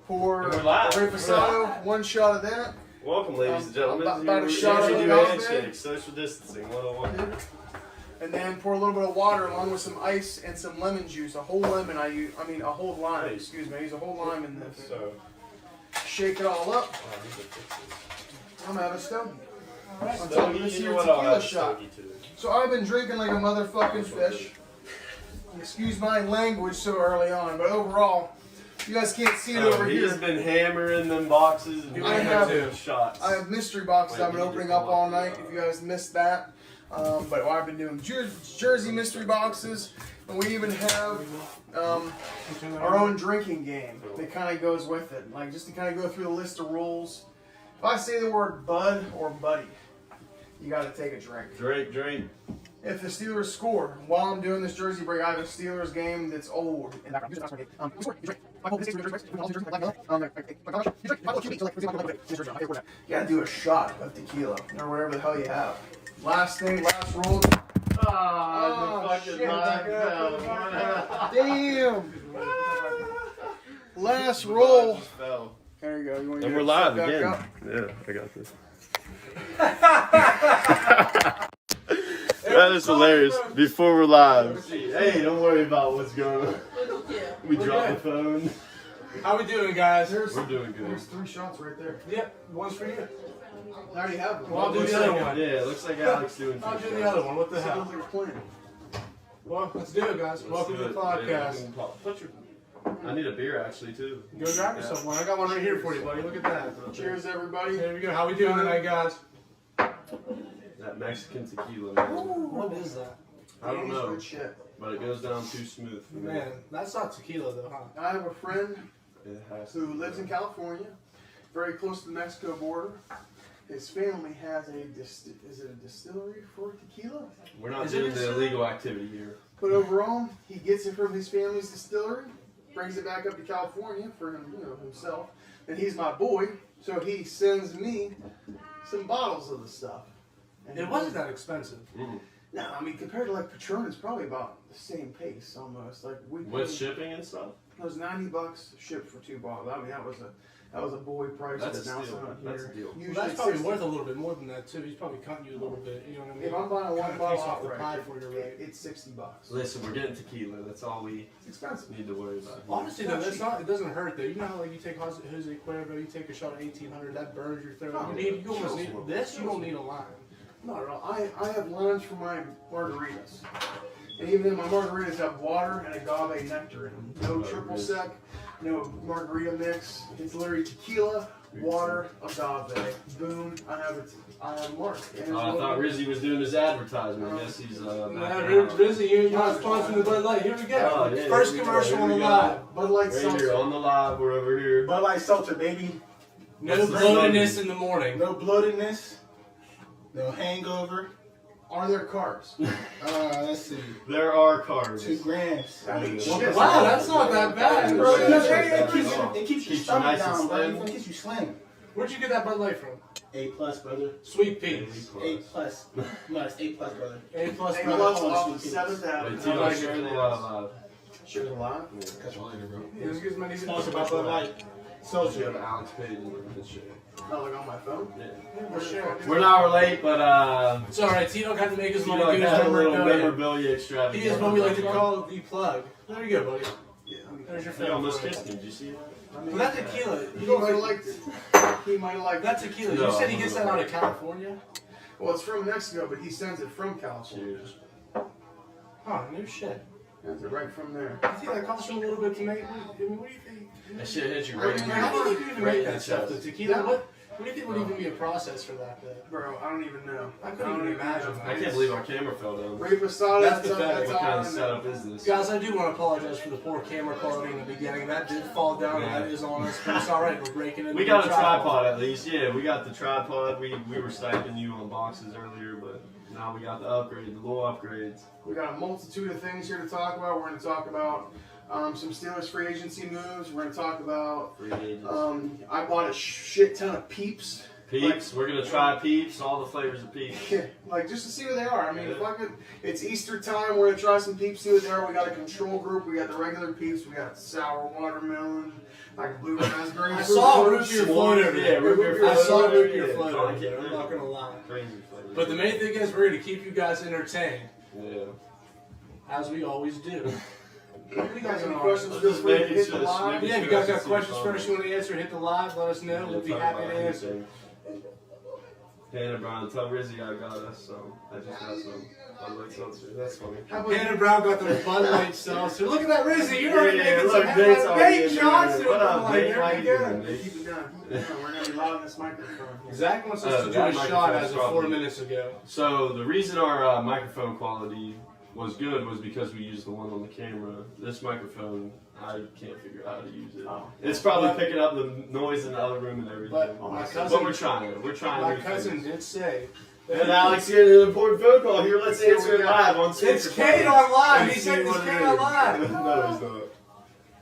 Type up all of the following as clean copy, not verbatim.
Pour Grape Pasado, one shot of that. Welcome, ladies and gentlemen. About a shot of do agave. handshake, social distancing 101. And then pour a little bit of water along with some ice and some lemon juice. A whole lemon I use, I mean a whole lime, excuse me. I use a whole lime in this. So, shake it all up. I'm gonna have a stogie. Alright, on top of this here what I'll tequila have shot. stogie too. So I've been drinking like a motherfucking fish. Excuse my language so early on, but overall, you guys can't see it over here. He's been hammering them boxes and I have doing shots. I have mystery boxes I've been opening up all night. If you guys missed that, but I've been doing Jersey mystery boxes, and we even have our own drinking game that kind of goes with it. Like just to kind of go through the list of rules. If I say the word bud or buddy, you got to take a drink. Drink. If the Steelers score while I'm doing this Jersey break, I have a Steelers game that's old. In the background. We score, you drink. You gotta do a shot of tequila or whatever the hell you have. Last roll. Oh, shit. Damn. Last roll. Fell. There you go. You want to And we're live again. Yeah, I got this. That is hilarious. Before we're live. Hey, don't worry about what's going on. We dropped the phone. How we doing, guys? We're doing good. There's 3 shots right there. Yep, one's for you. I already have them. Well, I'll do the other one. Yeah, it looks like Alex doing I'll do 2 the other one. What the Sounds hell? like a plan. Well, let's do it, guys. Welcome to the podcast. I need a beer actually too. Go grab yourself one. I got one right here for you, buddy. Look at that. Cheers, everybody. There we go. How we doing tonight, guys? That Mexican tequila, man. What is that? I don't know, Good shit. but it goes down too smooth for me. Man, that's not tequila though, huh? I have a friend It has who lives in California, very close to the Mexico border. His family has is it a distillery for tequila? We're not doing the illegal activity here. But overall, he gets it from his family's distillery, brings it back up to California for him, himself. And he's my boy, so he sends me some bottles of the stuff. And It wasn't that expensive. No, I mean compared to like Patron, it's probably about the same pace almost. Like With shipping and stuff? It was $90 shipped for 2 bottles. I mean that was a boy price. That's a now steal. selling That's here. a deal. Well, Usually that's it's probably 60. worth a little bit more than that too. He's probably cutting you a little bit. You know what I mean? If I'm buying one Cut a bottle piece off the outright, pie for you, right? it's $60. Listen, we're getting tequila. That's all we It's expensive. need to worry about. Honestly, though, that's not. It doesn't hurt though. You know how like you take Jose Cuervo, you take a shot of 1800, that burns your throat. Oh, You almost need this. You don't need a lime. Not at all. I have limes for my margaritas. And even then, my margaritas have water and agave nectar in them. No triple sec, no margarita mix. It's literally tequila, water, agave. Boom, I have mark. And I thought Rizzy was doing his advertisement. I guess he's Rizzy, you're not sponsoring the Bud Light. Here we go. Oh, yeah, First here we commercial go, on the here we live. Bud Light right here seltzer. on the live. We're over here. Bud Light seltzer, baby. No What's the bloatedness in the morning. No bloatedness. No hangover. Are there carbs? Let's see. There are cars. 2 grams. Shit. Wow, that's not that bad. Bro, It it keeps your you stomach nice and down, bro. slim. It keeps you slim. Where'd you get that Bud Light from? A+, brother. Sweet Peeps. A+. No, it's A+, brother. A plus A brother. plus off of 7th Wait, Avenue. Tito, share the live. Share the live? Catch you later, bro. Let's get as many Sponsored by Bud Light. So you Soldier. have Alex Page and this shit. Not like on my phone. We're an hour late, but It's alright, Tito got to make his money Tito do his had a little memorabilia. memorabilia He extravaganza. is what we like to call the plug. There you go, buddy. Yeah. There's your He film. almost kissed him. Did you see that? Well, that tequila. He might have liked it. He might have liked That it. tequila. No, You said he gets that out of California? Well, it's from Mexico, but he sends it from California. Cheers. Huh, no shit. Sends it right from there. I think that costs him a little bit to make. I mean, what do you think? That shit hit you I right mean, in How the do you think you even right make in the that stuff? The chest. tequila? What do you think would even be a process for that? Bro, I don't even know. I couldn't even imagine know. that. I can't believe our camera fell down. Ray Posada, That's that's all pathetic. What kind I of know. setup is this? Guys, I do want to apologize for the poor camera quality in the beginning. That did fall down, and that is on us. But it's alright, we're breaking it. We got a tripod at least. Yeah, we got the tripod. We were sniping you on boxes earlier, but now we got the upgrade, the little upgrades. We got a multitude of things here to talk about. We're going to talk about some Steelers free agency moves. We're going to talk about. Free agents. I bought a shit ton of Peeps. Peeps. We're gonna try Peeps. All the flavors of Peeps. Like just to see what they are. I mean, Yeah. fucking, it's Easter time. We're gonna try some Peeps. See what they are. We got a control group. We got the regular Peeps. We got sour watermelon. Like blue raspberry. I saw a root beer float over Yeah, there. root beer I saw a root beer yeah. float Oh, I over there. can't I'm not gonna lie. Crazy flavor. But the main thing is we're gonna keep you guys entertained, Yeah. as we always do. If you guys have any Just questions, feel free to hit the sure live. Yeah, if you guys got questions first you want to answer, hit the live, let us know. We'll be happy to answer. Hannah Brown, tell Rizzy I got us some. I just got some. Bud Light seltzer. That's funny. How about Hannah Brown got the Bud Light seltzer. Look at that, Rizzy. You're already making look, some Nate's already Nate in there. Johnson. What up, Like, Nate? there How we you go. doing, Nate? keep it down? Keep it down. We're gonna be loud in this microphone. Zach wants us to do that a shot microphone's as of 4 probably- minutes ago. So the reason our microphone quality was good was because we used the one on the camera. This microphone, I can't figure out how to use it. Oh. It's probably picking up the noise in the other room and everything. But my cousin, we're trying. We're trying. my new cousin things. did say. And Alex getting an important phone call here. Let's answer it live on speakerphone. It's Kate on live. And He see said it's what it Kate is. on live. No, he's not.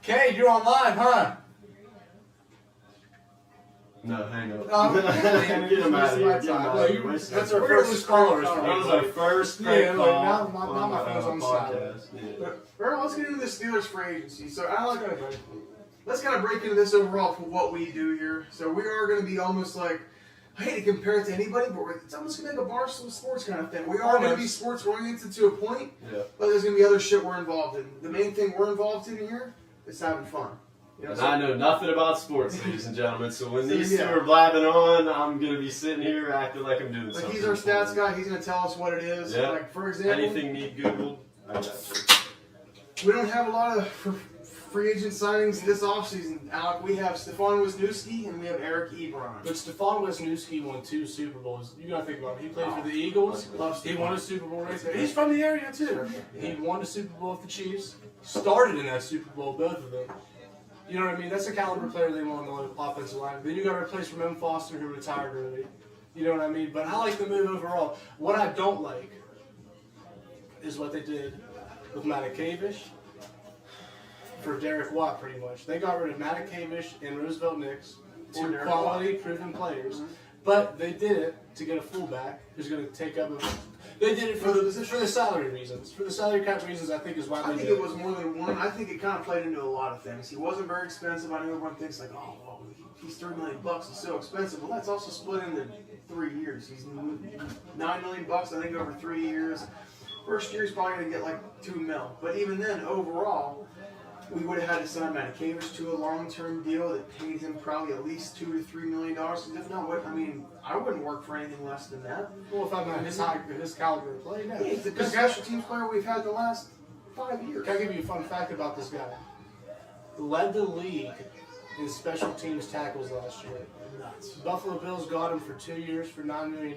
Kate, you're on live, huh? No, hang on. Get him out of here. Get him out of here. That's our first followers. That was our first Yeah, prank like, call now my phone's on podcast. silent. Yeah. Alright, let's get into the Steelers free agency. So, Alex, let's kind of break into this overall for what we do here. So, we are going to be almost like, I hate to compare it to anybody, but it's almost going to be like a Barstool Sports kind of thing. We are going to be sports oriented to a point, Yeah. but there's going to be other shit we're involved in. The main thing we're involved in here is having fun. You know, And so- I know nothing about sports, ladies and gentlemen. So when So, these yeah. two are blabbing on, I'm gonna be sitting here acting like I'm doing like something. he's our stats guy. He's going to tell us what it is. Yeah. Like for example, Anything need Googled? I got you. we don't have a lot of free agent signings this offseason. Alec, we have Stefan Wisniewski and we have Eric Ebron. But Stefan Wisniewski won 2 Super Bowls. You gotta think about it. He played for the Eagles. Love He Stefan. won a Super Bowl right there. He's from the area too. He won a Super Bowl with the Chiefs. Started in that Super Bowl, both of them. You know what I mean? That's the caliber player they want on the offensive line. Then you got to replace Ramon Foster, who retired early. You know what I mean? But I like the move overall. What I don't like is what they did with Matakavish for Derek Watt, pretty much. They got rid of Matakavish and Roosevelt Nix, For two Derek quality, proven players. But they did it to get a fullback who's going to take up a... They did it for the salary reasons. For the salary cap reasons, I think is why I they think did it was more than one. I think it kind of played into a lot of things. He wasn't very expensive. I know everyone thinks like, oh, well, he's $3 million. He's so expensive. Well, that's also split into 3 years. He's $9 million. I think over 3 years. First year he's probably gonna get like $2 million. But even then, overall, we would have had to sign Matakavish to a long-term deal that paid him probably at least $2 to $3 million. Because if not, what I mean, I wouldn't work for anything less than that. Well, if I'm not his caliber of play, no. He's the best special teams player we've had the last 5 years. Can I give you a fun fact about this guy? Led the league in special teams tackles last year. Nuts. Buffalo Bills got him for 2 years for $9 million. You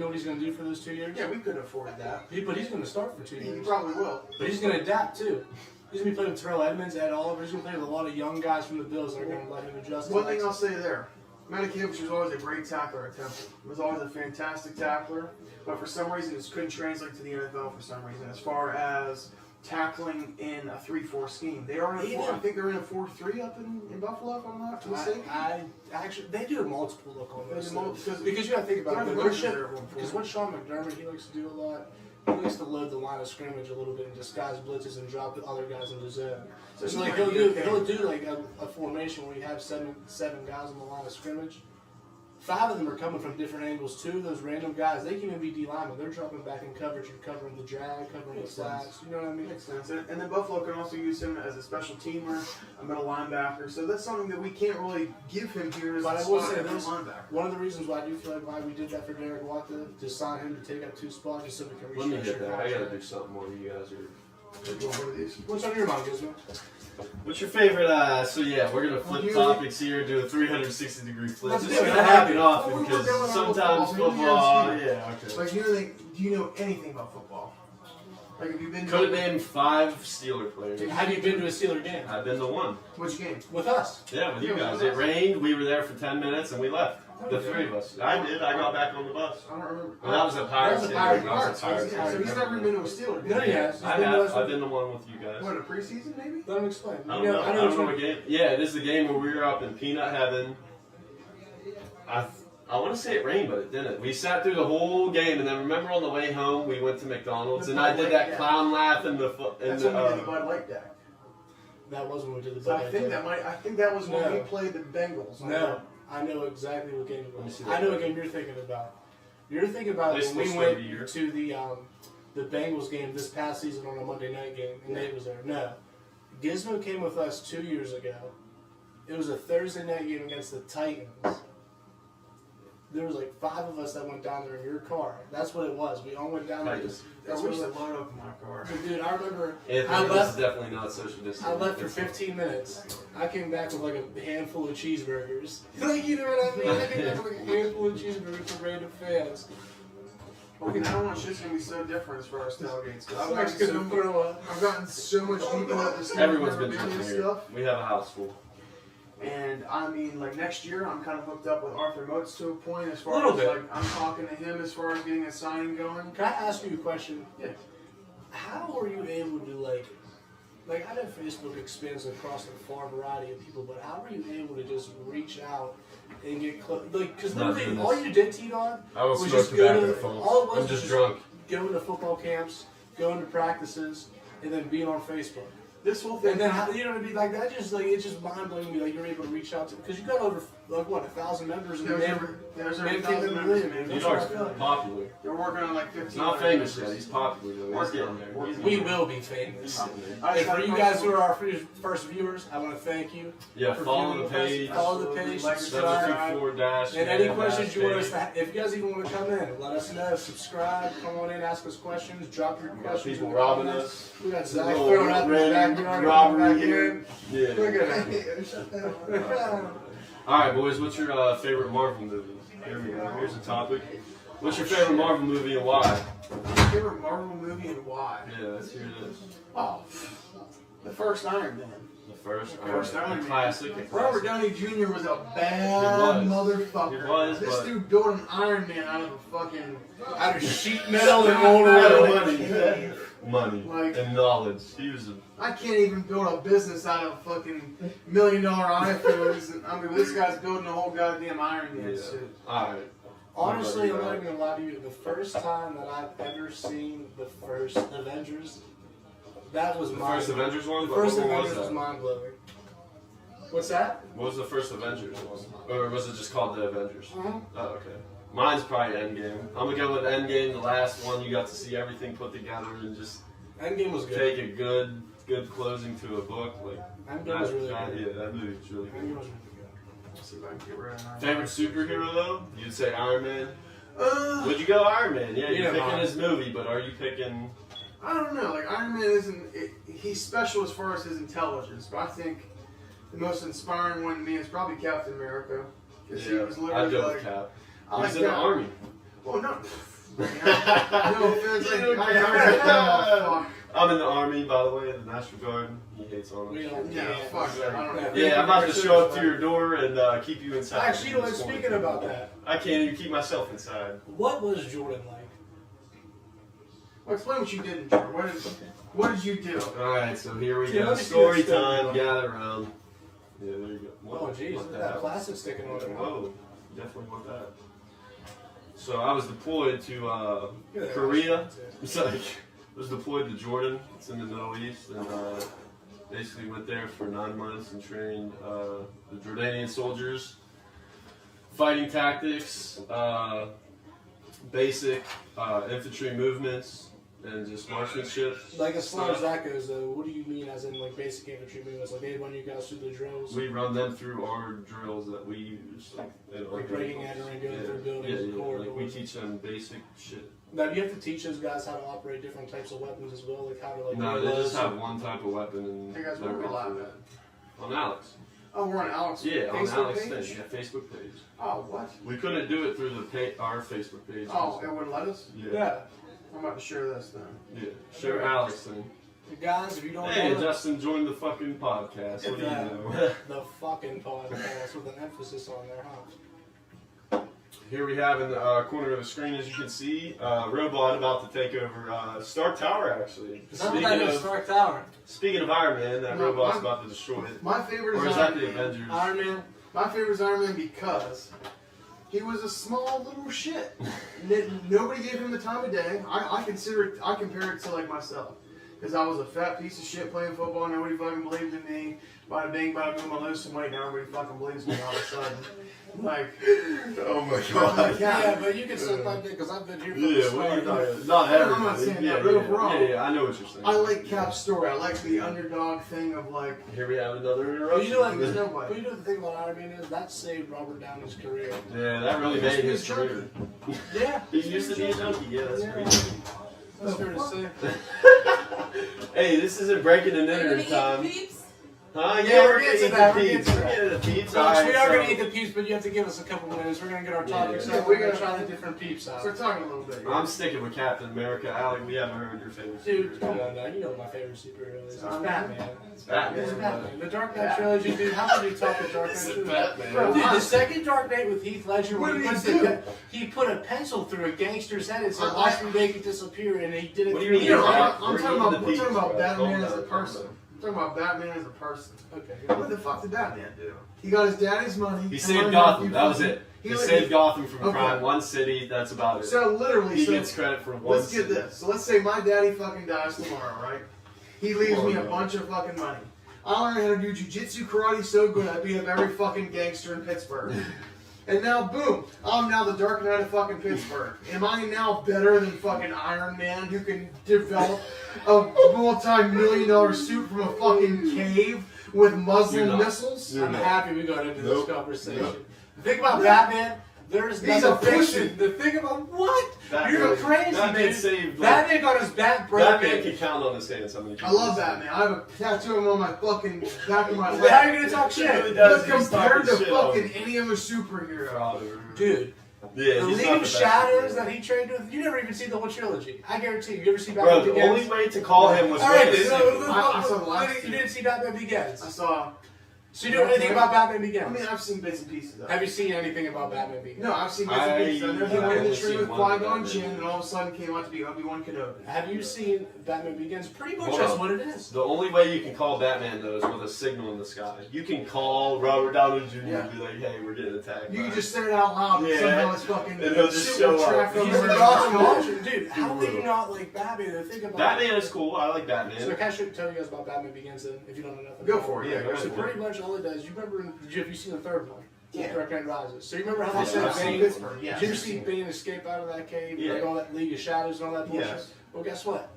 know what he's going to do for those 2 years? Yeah, we could afford that. But he's going to start for 2 He years. probably will. But he's going to adapt too. He's going to be playing with Terrell Edmonds, Ed Oliver. He's going to play with a lot of young guys from the Bills that are going to let him adjust. One thing I'll say there, Matakavish was always a great tackler at Temple. He was always a fantastic tackler, but for some reason it couldn't translate to the NFL for some reason. As far as tackling in a 3-4 scheme, they are in I think they're in a 4-3 up in Buffalo, if I'm not mistaken. I actually, they do a multiple look on this. Because Because you got to think about They it. have Their motion shit- there at one point. Because what Sean McDermott, he likes to do a lot, he likes to load the line of scrimmage a little bit and disguise blitzes and drop the other guys into zone. So he like might be okay. he'll do like a formation where you have seven guys on the line of scrimmage. 5 of them are coming from different angles. 2 of those random guys, they can even be D linemen. They're dropping back in coverage and covering the drag, covering Makes the flats. sense. You know what I mean? Makes sense. And then Buffalo can also use him as a special teamer, a middle linebacker. So that's something that we can't really give him here as But a I will spot say at middle this, linebacker. one of the reasons why I do feel like why we did that for Derek Watt to sign him to take up 2 spots just so we can Let me restructure hit that. I gotta contract. do something while you guys are. One of these. What's on your mind, Gizmo? What's your favorite? So yeah, we're gonna flip topics here, do a 360-degree flip. Let's It's do it. gonna happen Well, often we because were doing it on sometimes football. football. Maybe Yeah, okay. Like, do you know anything about football? Like, have you been Could have named 5 Steeler players. Have you been to a Steeler game? I've been to one. Which game? With us? Yeah, with you Yeah, guys. with It us. rained. We were there for 10 minutes and we left. The Okay. 3 of us. I did. I got back on the bus. I don't remember. Well, that was a Pirates That was a game. Pirates That was a Pirates. Pirates Yeah, so game. he's never been to a Steeler game. No, he has. He's I been to have. us. I've been to one with you guys. What, a preseason maybe? Let him explain. I don't know. I I don't know what what game. Yeah, it is the game where we were up in peanut heaven. I want to say it rained, but it didn't. We sat through the whole game, and then remember on the way home we went to McDonald's, and I did that clown laugh in the That's when we did the Bud Light deck. That was when we did the So book. I think that was when we played the Bengals. No, I know exactly what game it Let me was. see I that. know what game you're thinking about. You're thinking about They when we still went stay the year. to the Bengals game this past season on a Monday night game, and Nate was there. No, Gizmo came with us 2 years ago. It was a Thursday night game against the Titans. There was like 5 of us that went down there in your car. That's what it was. We all went down there. Titans. I wish I load up my car. Dude, I remember Anthony, I this is left. definitely not social distancing. I left for 15 minutes. I came back with like a handful of cheeseburgers. Like, you know what I mean? I came back with like a handful of cheeseburgers for random fans. Okay, now on shit's gonna be so different as far as tailgates. 'Cause I'm actually gonna throw up. I've gotten so much deep into this Everyone's been memorabilia drinking here. stuff. We have a house full. And I mean, like next year, I'm kind of hooked up with Arthur Motes to a point as far Little as bit. like I'm talking to him as far as getting a signing going. Can I ask you a question? Yeah. How are you able to like I know Facebook expands across a far variety of people, but how are you able to just reach out and get close? Like, because Not literally doing all this. you did, T-Dog, I will was smoke just go tobacco, to folks. all it was I'm was just drunk. going to football camps, going to practices, and then being on Facebook. This whole thing. And then how, you know what I mean? Like that just like it's just mind blowing me. Like you're able to reach out to because you got over like what 1,000 members and There's man, over man 1,000 came members, in man. That's You what are I feel like. popular. They're working on like 15. He's not famous yet. He's popular though. He's getting there. He's We getting will be famous. there. I And for just you had guys personal- who are our first viewers, I want to thank you. Yeah, for follow viewing the page. Follow the page. Like, Subscribe. 724 And any questions you want us to, if you guys even want to come in, let us know. Subscribe. Come on in, ask us questions. Drop your We got questions. people in the robbing comments. us. We got It's a Zach little throwing up in the random backyard. robbery Back here. in. Yeah. Look at that. Alright, boys, what's your favorite Marvel movie? Here we go. Here's a topic. What's your favorite Marvel movie and why? Favorite Marvel movie and why? Yeah, let's hear this. Oh, the first Iron Man. The first, First Iron a Man. classic. Robert Downey Jr. was a bad He motherfucker. was, This but- dude built an Iron Man out of a fucking Out of sheet metal and rolled away. Money Like- and knowledge. He was a I can't even build a business out of fucking $1 million iPhones. And, I mean, this guy's building a whole goddamn Iron Man suit. Alright. Honestly, I'm not even gonna lie to you. The first time that I've ever seen the first Avengers, that was The mind. first Avengers one? The first What one Avengers was was that? mind blowing. What's that? What was the first Avengers one? Or was it just called The Avengers? Uh-huh. Oh, okay. Mine's probably Endgame. I'm gonna go with Endgame, the last one. You got to see everything put together and just Endgame was good. take a good closing to a book. Like Endgame was really good. Yeah, that movie was really Endgame good. was really good. Let's see if I can get rid of Iron Favorite superhero though? You'd say Iron Man. Man. Would you go Iron Man? Yeah, You you're know picking mine. his movie, but are you picking? I don't know. Like Iron Man isn't. He's special as far as his intelligence, but I think the most inspiring one to me is probably Captain America, because he was I'd literally go like. with Cap. I He's like in the Cap. army. Well, no. No offense, like, I'm in the army, by the way, the National Guard. He hates on We us. don't. Yeah, fuck that. I don't know. Yeah, I'm about to show up to your door and keep you inside. Actually, you know what? Speaking about that, I can't even keep myself inside. what was Jordan like? Well, explain what you did in Jordan. What did you do? Alright, so here we Yeah, go. let me see Story that story. time, gather around. Yeah, there you go. Oh, jeez, What look the at that hell? plastic sticking on it. Whoa, definitely want that. So I was deployed to Look at that. Korea. It's like, I was deployed to Jordan. It's in the Middle East, and basically went there for 9 months and trained the Jordanian soldiers, fighting tactics, basic infantry movements, and just marksmanship. Like as far as that goes, though, what do you mean as in like basic infantry movements? Like they run you guys through the drills, We run them through our drills that we use, like, like breaking entering, going through yeah, buildings, and like we corridors. teach them basic shit. Now, do you have to teach those guys how to operate different types of weapons as well, like how to like? No, they reload? just have one type of weapon and Hey guys, they're where are we off live to at? it. On Alex. Oh, we're on Alex. Yeah, on Facebook Alex page? thing. Yeah, Facebook page. Oh, what? We couldn't do it through our Facebook page. Oh, it wouldn't let us? Yeah. Yeah, I'm about to share this then. Yeah. Share Alex thing. guys, if you don't Hey, know Justin joined the fucking podcast. What do you Yeah. know? the fucking podcast with an emphasis on there, huh? Here we have in the corner of the screen, as you can see, Robot about to take over Stark Tower, actually. Is that what that is? Stark Tower. Speaking of Iron Man, that No, robot's I'm- about to destroy it. My favorite Or is is that Iron the Man. Avengers? Iron Man. My favorite is Iron Man because he was a small little shit. Nobody gave him the time of day. I compare it to like myself. Because I was a fat piece of shit playing football. Nobody fucking believed in me. Bada bing, bada boom, I lose some weight. Now everybody fucking believes me all of a sudden. Like, oh my god. Yeah, but you can suck my dick because I've been here from the Yeah, start. what are you talking about? Not everybody. I'm not saying yeah, that, but yeah, overall, yeah, I know what you're saying. I like Cap's story. I like the underdog thing of like, Here we have another But interruption. you know what? There's nobody. But you know the thing about Iron Man is that saved Robert Downey's career. Yeah, that really made his Chunky. career. Yeah, He used to be a junkie. Yeah, that's Yeah. crazy. that's fair to say. Hey, this isn't breaking and Are you entering gonna time. eat Peeps? Huh? Yeah, we're gonna getting to eat that, the we're getting Peeps. to We're that. getting the Peeps. Folks, Alright, we are so- going to eat the Peeps, but you have to give us a couple minutes. We're going to get our topics Yeah. out. We're going to try the different Peeps out. we're talking a little bit. I'm sticking with Captain America. Alec, we haven't heard your favorite. Dude, come on now. You know what my favorite superhero is. It's Batman. It's Batman. It's Batman. The Dark Knight trilogy, dude. How could you top the Dark Knight It's trilogy? Batman. Dude, the second Dark Knight with Heath Ledger, What when did he, he put do? he put a pencil through a gangster's head and said, I- "Watch me make it disappear," and he did it. What do you through mean? You know, the- Right. I'm We're talking eating about, the we're talking Peeps, about bro. Batman Calm as a down, person. calm down. I'm talking about Batman as a person. Okay. What the fuck did Batman do? He got his daddy's money. He and saved learned Gotham. how That to was it. He He- saved Gotham from Okay. crime. One city. That's about it. So literally, He so gets credit for one let's get city. this. So let's say my daddy fucking dies tomorrow, right? He leaves Oh, me a no. bunch of fucking money. I learned how to do jujitsu, karate so good I beat up every fucking gangster in Pittsburgh. And now, boom, I'm now the Dark Knight of fucking Pittsburgh. Am I now better than fucking Iron Man who can develop a multi-million-dollar suit from a fucking cave with You're Muslim not. missiles? You're I'm not. happy we got into Nope. this conversation. Nope. The thing about Batman, there's He's a nothing pussy. fiction. The thing about what? Batman- You're crazy, Batman dude. saved. Like, Batman got his back Batman broken. can count on his hands how many. I love Batman. I have a tattoo of him on my fucking back of my But leg. how are you gonna talk He really shit? does. But He's compared to talking shit on fucking any other superhero, Dude, Yeah, the he's League not of the best. Shadows that he trained with, you never even seen the whole trilogy. I guarantee you. You ever see Bro, Batman the Begins? only way to call him was Alright, with a then, signal. I saw the last you didn't see Batman Begins. I saw. So you know anything about Batman I Begins? mean, I've seen bits and pieces of it. Have you seen anything about Batman Begins? No, I've seen bits and pieces. I know he I've went in only the tree seen with one Qui-Gon Batman. Jinn, and all of a sudden came out to be Obi-Wan Kenobi. Have you seen Batman Begins? Pretty much Hold that's on. what it is. The only way you can call Batman though is with a signal in the sky. You can call Robert Downey Jr. Yeah. and be like, "Hey, we're getting attacked." You by-" can just say it out loud, and Yeah. somehow it's fucking. And he'll just shit will show up. track He's over a the Gotham fucking- monster. Dude, how He do you will. not like Batman? Think about Batman it. is cool. I like Batman. So can I should tell you guys about Batman Begins then, if you don't know nothing? Go for it. Yeah, go So for it. pretty much all it does, you remember, have you seen the third one? Yeah. Dark Knight Rises. So you remember how Yeah, they said I've seen Bane, Pittsburgh. Yeah. did you ever see Bane escape out of that cave, Yeah. like all that League of Shadows and all that bullshit? Yes. Well, guess what?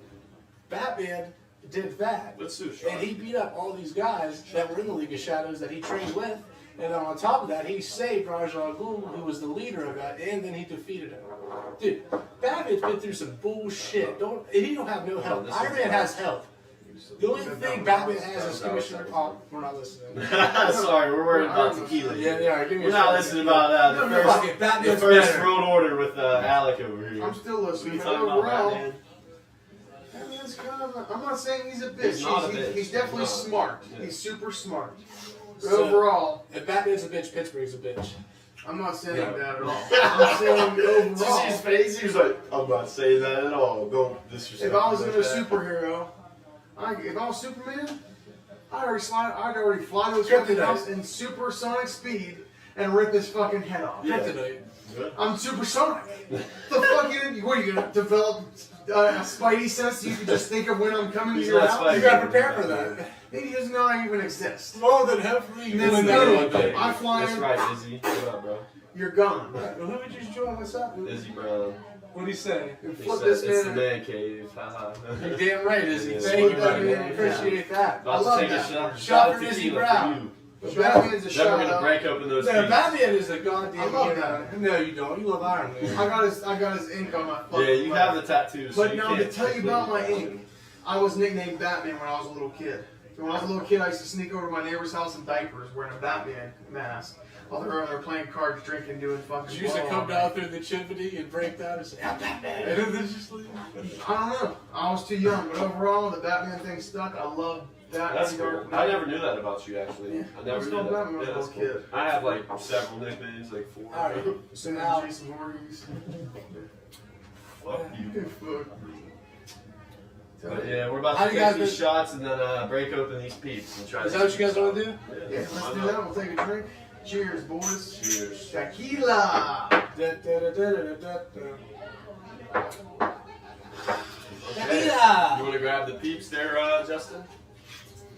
Batman did that. Let's do And he beat up all these guys that were in the League of Shadows that he trained with. And then on top of that, he saved Ra's al Ghul, who was the leader of that, and then he defeated him. Dude, Batman's been through some bullshit. He don't have no help. this Iron is Man right. has help. The only thing Batman has is Commissioner. Oh, we're not listening. Sorry, we're worried about tequila. Yeah, give me We're a not shot. listening about No, the Fuck first, it, Batman's the first better. road order with Alec over here. I'm still What are listening. you But talking about, overall, Batman? Batman's kind of. I'm not saying he's a bitch. He's not a bitch. He's definitely No. smart. Yeah. He's super smart. But So- overall, If Batman's a bitch, Pittsburgh's a bitch. I'm not saying No. that at all. I'm saying Did you see his overall. face? He was like, "I'm not saying that at all. Don't disrespect." If I was me in a like that." superhero, if I was Superman, I'd already fly to his Kryptonite. fucking house in supersonic speed and rip his fucking head off. Yeah. Kryptonite. Good. I'm supersonic. The fuck what are you gonna develop a spidey sense so you can just think of when I'm coming to He's your not house? Spidey. You gotta prepare for that. Maybe he doesn't know I even exist. More than halfway. That's Going good. that way. I fly That's in. right, Izzy. What up, bro? You're gone. Well, who would you join? What's up? Izzy Brown. What'd he say? You He flip said, this it's the man. man cave. Haha. You're damn right, Izzy. Yeah. Thank you, buddy. Yeah. I appreciate that. About I love to take that. a shot. Shot of for Izzy tequila Brown. for you. Batman's a Then we're shout gonna out. break open those No, pieces. Batman is a goddamn I love hero. No, you don't. You love Iron Man. I got his ink on my fucking Yeah, you leg. have the tattoos. so But you now to can't tell you about my completely- ink, I was nicknamed Batman when I was a little kid. When I was a little kid, I used to sneak over to my neighbor's house in diapers wearing a Batman mask. While they were over there playing cards, drinking, doing fucking You used to blow come all down night. through the chimney and break down and say, I'm Batman. And then just leave. I don't know. I was too young, but overall, the Batman thing stuck. I love Batman. That's cool. Dark I Knight. never knew that about you, actually. Yeah. I I never was knew called that. Batman when I Yeah, was that's a little cool. kid. I have like several nicknames, like 4. Alright, so now, Jason Voorhees. Fuck you. Fuck. But yeah, we're about How to do you take guys these been- shots and then break open these peeps and try. is that what you guys want to do? Yeah, let's do that. We'll take a drink. Cheers, boys. Cheers. Tequila. Da, da, da, da, da, da, da. Okay. You want to grab the Peeps there, Justin?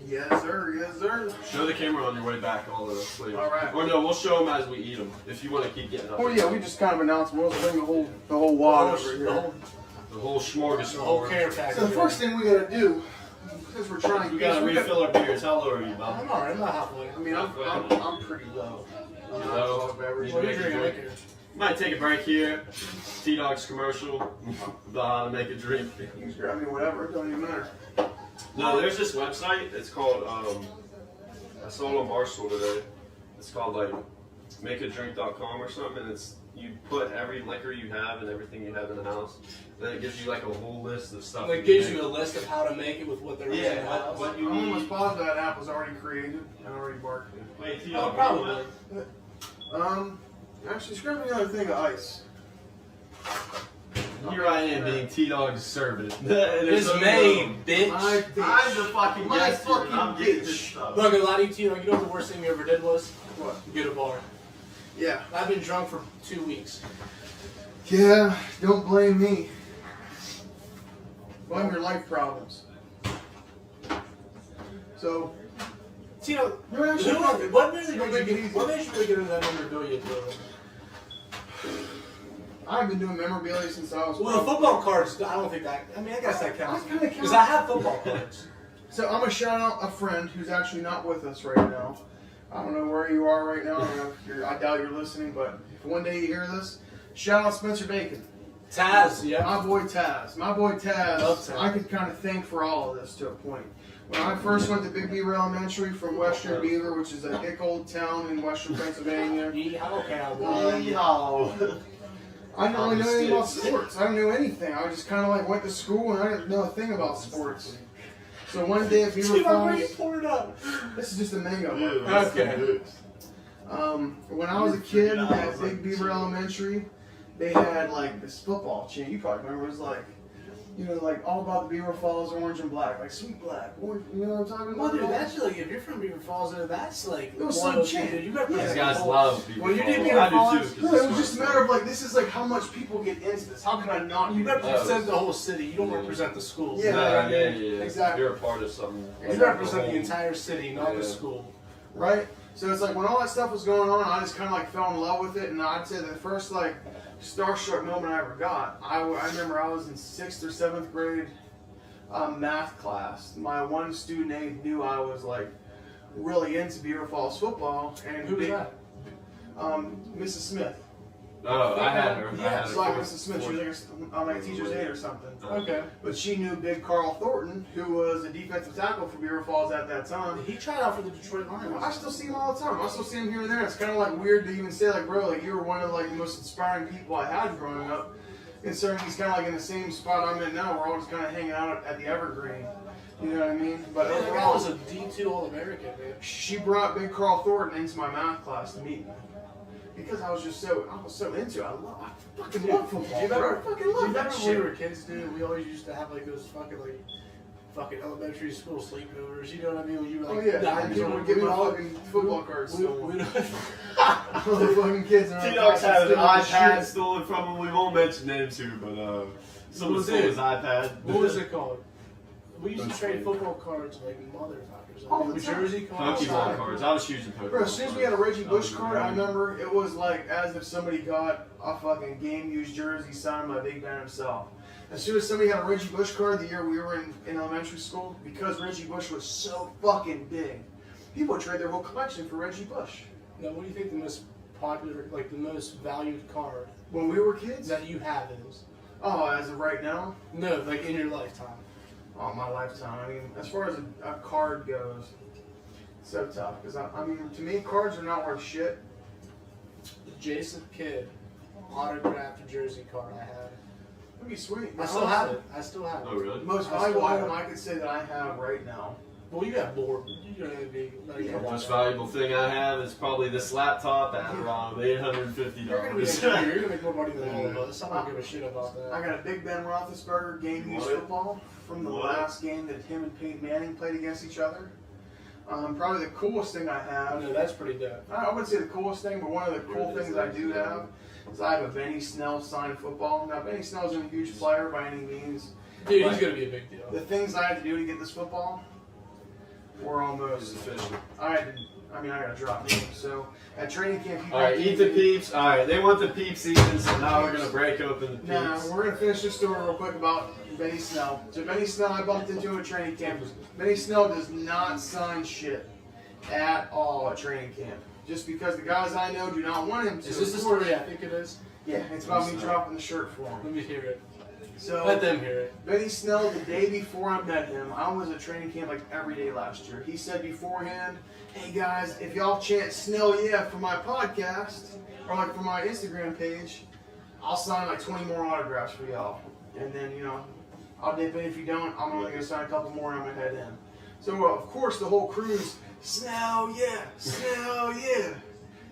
Yes, sir. Yes, sir. Show the camera on your way back all the flavors. All right. Or no, we'll show them as we eat them. If you want to keep getting up. Oh yeah, we just kind of announced we'll bring the whole wad over here. The whole smorgasbord. The whole care package. So the first thing we gotta do, because we're trying, We gotta refill our beers. How low are you, Bob? I'm alright, I'm not halfway. I mean, I'm pretty low. I'm not Low. above average. What are you drinking? Might take a break here. T-Dog's commercial about how to make a drink. You can just grab me whatever. It don't even matter. No, there's this website. It's called, I saw it on Barstool today. It's called like makeadrink.com or something. And it's, you put every liquor you have and everything you have in the house. Then it gives you like a whole list of stuff. It gives you a list of how to make it with what there is in the Yeah, house. what you I'm almost need. positive that app was already created and already barked. Wait, Oh, T-Dog, probably. Actually, just grab me another thing of ice. Here I am being T-Dog's servant. It's made, bitch. I'm the fucking My guest here, and fucking I'm getting bitch. this stuff. Look, a lot of you know what the worst thing you ever did was? What? Get a bar. Yeah. I've been drunk for 2 weeks. Yeah. Don't blame me. Blame your life problems. So. Tino, No, actually, fuck it. what made you Don't make it easy. what made you get into that memorabilia program? I've been doing memorabilia since I was. Well, the football cards, I don't think that. I mean, I guess that counts. That kinda Because counts. I have football cards. So I'm gonna shout out a friend who's actually not with us right now. I don't know where you are right now. I don't know if I doubt you're listening, but if one day you hear this, shout out Spencer Bacon. Taz, yeah. My boy Taz. My boy Love Taz. Taz. I could kind of thank for all of this to a point. When I first went to Big Beaver Elementary from Western Beaver, which is a hick old town in Western Pennsylvania, Yeehaw, cowboy. I didn't really know anything about sports. I didn't know anything. I just kind of like went to school and I didn't know a thing about sports. So one day at Beaver Tino, where you Falls, poured it up? this is just a mango. Okay. When I was a kid at Big Beaver Elementary, they had like this football chant. You probably remember. It was like, you know, like all about the Beaver Falls, orange and black, like sweet black, orange. You know what I'm talking Well, about? dude, that's like, if you're from Beaver Falls, that's like, It was one so of those cheap. things, dude, you represent These the guys whole- love Beaver When you did Falls. Beaver I do Falls, too. No, it was just a matter of like, this is like how much people get into this. How can I not? You get into this? represent the whole city. You don't represent the school. Yeah. Yeah. Exactly. You're a part of something. You represent the entire city, not the Yeah. school. Right? So it's like when all that stuff was going on, I just kind of like fell in love with it. And I'd say the first like starstruck moment I ever got, I remember I was in 6th or 7th grade math class. My one student aide knew I was like really into Beaver Falls football. And Who was that? Mrs. Smith. Oh, I had her. I had It's her. like Mrs. Smith. She was like a teacher's aide or something. Okay. But she knew Big Carl Thornton, who was a defensive tackle for Beaver Falls at that time. He tried out for the Detroit Lions. I still see him all the time. I still see him here and there. It's kind of like weird to even say, like, bro, like you were one of like the most inspiring people I had growing up. Considering he's kind of like in the same spot I'm in now. We're all just kind of hanging out at the Evergreen. You know what I mean? But Man, that guy overall, was a D2 All-American, man. she brought Big Carl Thornton into my math class to meet me. Because I was so into it. I fucking love football. Do you remember, bro. I fucking do you love remember that when we shit. were kids, dude? We always used to have like those fucking elementary school sleepovers. You know what I mean? When you were Oh like, yeah, dying and to people go would to give me football. fucking football cards stolen. We All the fucking kids in our T-Dog's class had an stealing the iPad shit. stolen from him. We won't mention names here, but someone stole his iPad. What was it called? We used to trade football cards like motherfuckers. All the With time. Jersey cards. Pokemon cards. I was huge in Pokemon Bro, as soon as we had a Reggie Bush cards. card, I remember it was like as if somebody got a fucking game-used jersey signed by Big Ben himself. As soon as somebody had a Reggie Bush card the year we were in elementary school, because Reggie Bush was so fucking big, people would trade their whole collection for Reggie Bush. Now, what do you think the most popular, like the most valued card When we were kids? that you have is? Oh, as of right now? No, like in your lifetime. Oh, my lifetime. I mean, as far as a card goes, it's so tough. Because, I mean, to me, cards are not worth shit. The Jason Kidd autographed jersey card I had. That'd be sweet. I still have it. I still have it. Oh, really? The most I valuable still have item it. I could say that I have right now. Well, you got more. You don't have big. Like, Yeah, come The on most now. valuable thing I have is probably this laptop at around $850. You're gonna make more money than all of us. I don't give a shit about that. I got a Big Ben Roethlisberger game-used What? football from the What? last game that him and Peyton Manning played against each other. Probably the coolest thing I have. No, that's pretty dope. I wouldn't say the coolest thing, but one of the cool things I do have is I have a Benny Snell signed football. Now, Benny Snell isn't a huge player by any means. Dude, Like, he's gonna be a big deal. The things I had to do to get this football were He's almost. official. I gotta drop names. So at training camp, you Alright, eat the peeps. Alright, they want the peeps eaten, so now we're gonna break open the peeps. Now we're gonna finish this story real quick about Benny Snell. So Benny Snell, I bumped into him at training camp. Benny Snell does not sign shit at all at training camp. Just because the guys I know do not want him to. Is this the story I think it is? Yeah, it's about me dropping the shirt for him. Let me hear it. So Let them hear it. Benny Snell, the day before I met him, I was at training camp like every day last year. He said beforehand, hey guys, if y'all chant Snell yeah for my podcast, or like for my Instagram page, I'll sign like 20 more autographs for y'all. And then, you know, I'll dip in if you don't, I'm only going to sign a couple more and I'm going to head in. So, of course, the whole crew's, Snell yeah, Snell yeah.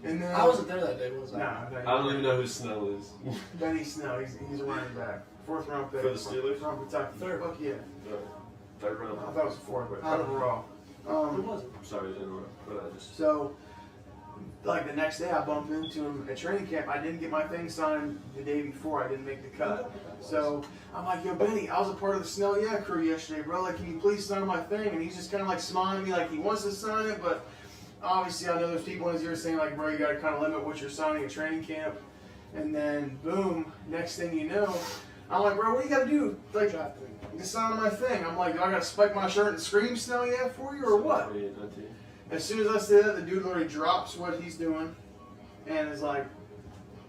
And then, I wasn't there that day, was I? Nah, I don't even know who Snell is. Benny Snell, he's a running back. 4th round pick. For the Steelers? From Kentucky. Third. Fuck yeah. Third I round. thought it was 4th, but I don't overall. Who was it? Sorry to interrupt, but I just. So, like the next day, I bumped into him at training camp. I didn't get my thing signed the day before. I didn't make the cut. So I'm like, yo, Benny, I was a part of the Snell Yeah crew yesterday, bro. Like, can you please sign my thing? And he's just kind of like smiling at me, like he wants to sign it, but obviously I know there's people in his ear saying like, bro, you got to kind of limit what you're signing at training camp. And then boom, next thing you know, I'm like, bro, what do you got to do? Like, to sign my thing. I'm like, do I got to spike my shirt and scream Snell Yeah for you or what? As soon as I say that, the dude literally drops what he's doing and is like,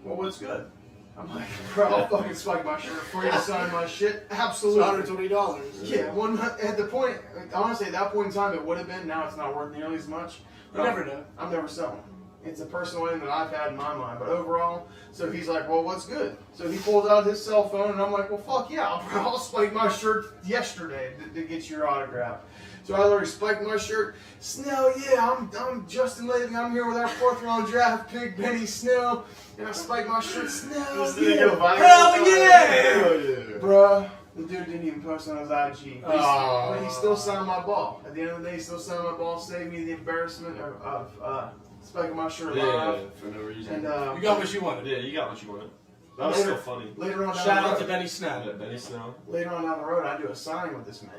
well, what's good? I'm like, bro, I'll fucking spike my shirt for you to sign my shit. It's Absolutely. $120. Yeah, at the point, honestly, at that point in time, it would have been. Now it's not worth nearly as much. You never know. I'm never selling. It's a personal thing that I've had in my mind. But overall, so he's like, well, what's good? So he pulls out his cell phone, and I'm like, well, fuck yeah, bro, I'll spike my shirt yesterday to get your autograph. So I literally spiked my shirt. Snell, yeah, I'm Justin Levy. I'm here with our 4th round draft pick, Benny Snell. And I spiked my shirt. Snell, yeah. Hell yeah! Bruh, the dude didn't even post on his IG. Oh. But he still signed my ball. At the end of the day, he still signed my ball, saved me the embarrassment of spiking my shirt live. For no reason. And You got what you wanted. Yeah, you got what you wanted. That was still funny. later on down Shout the out road, to Benny Snell. Yeah, Benny Snell. later on down the road, I do a signing with this man.